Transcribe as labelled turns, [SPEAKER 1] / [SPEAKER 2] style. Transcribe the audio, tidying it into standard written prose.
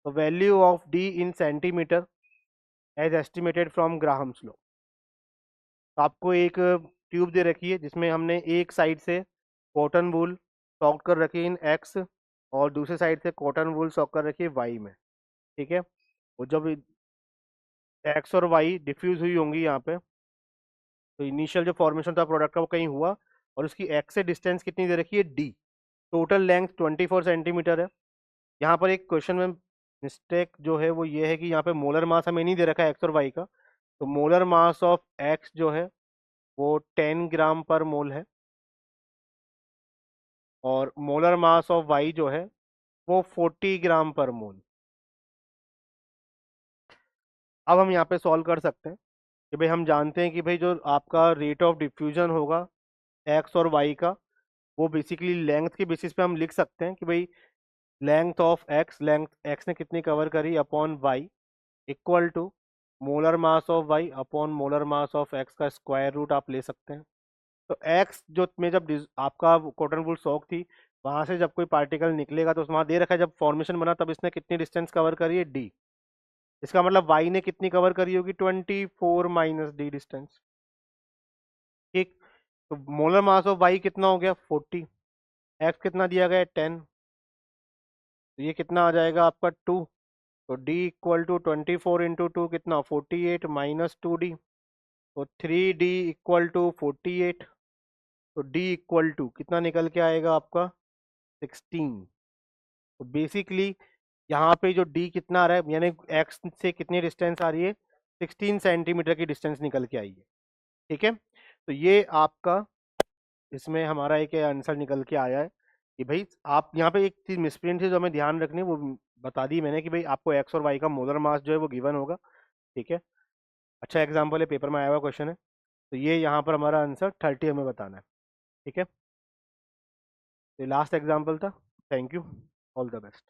[SPEAKER 1] तो value of D in centimetre as estimated from Graham's law. तो आपको एक ट्यूब दे रखी है जिसमें हमने एक साइड से कॉटन वूल सॉक कर रखी है इन एक्स, और दूसरे साइड से कॉटन वूल सॉक कर रखी है वाई में। ठीक है, और जब एक्स और वाई डिफ्यूज हुई होंगी यहाँ पे, तो इनिशियल जो फॉर्मेशन था प्रोडक्ट का वो कहीं हुआ, और उसकी एक्स से डिस्टेंस कितनी दे रखी है डी। टोटल लेंथ 24 सेंटीमीटर है। यहाँ पर एक क्वेश्चन में मिस्टेक जो है वो ये है कि यहाँ पे मोलर मास हमें नहीं दे रखा है एक्स और वाई का। तो मोलर मास ऑफ एक्स जो है वो 10 ग्राम पर मोल है, और मोलर मास ऑफ वाई जो है वो 40 ग्राम पर मोल। अब हम यहाँ पे सॉल्व कर सकते हैं कि भाई हम जानते हैं कि भाई जो आपका रेट ऑफ डिफ्यूजन होगा एक्स और वाई का, वो बेसिकली लेंथ के बेसिस पे हम लिख सकते हैं कि भाई length of X, length X ने कितनी कवर करी upon Y, equal to molar mass of Y upon molar mass of X का स्क्वायर रूट आप ले सकते हैं। तो एक्स जो में जब आपका कॉटन वूल सॉक थी, वहां से जब कोई पार्टिकल निकलेगा तो वहां दे रखा है जब फॉर्मेशन बना तब इसने कितनी डिस्टेंस कवर करी है डी। इसका मतलब वाई ने कितनी कवर करी होगी 24 - डी डिस्टेंस। ठीक, तो मोलर मास ऑफ वाई कितना हो गया 40, एक्स कितना दिया गया है 10, तो ये कितना आ जाएगा आपका 2। तो d इक्वल टू 24 × 2 कितना 48 -2d, तो 3d इक्वल टू 48। तो d इक्वल टू कितना निकल के आएगा आपका 16। तो बेसिकली यहाँ पे जो d कितना आ रहा है, यानी x से कितनी डिस्टेंस आ रही है 16 सेंटीमीटर की डिस्टेंस निकल के आई है। ठीक है, तो ये आपका इसमें हमारा एक आंसर निकल के आया है कि भाई आप यहाँ पे एक चीज मिसप्रिंट है जो हमें ध्यान रखनी है, वो बता दी मैंने कि भाई आपको एक्स और वाई का मोलर मास जो है वो गिवन होगा। ठीक है, अच्छा एग्जाम्पल है, पेपर में आया हुआ क्वेश्चन है। तो ये यहाँ पर हमारा आंसर 30 हमें बताना है। ठीक है, तो लास्ट एग्जाम्पल था। Thank you, all the best.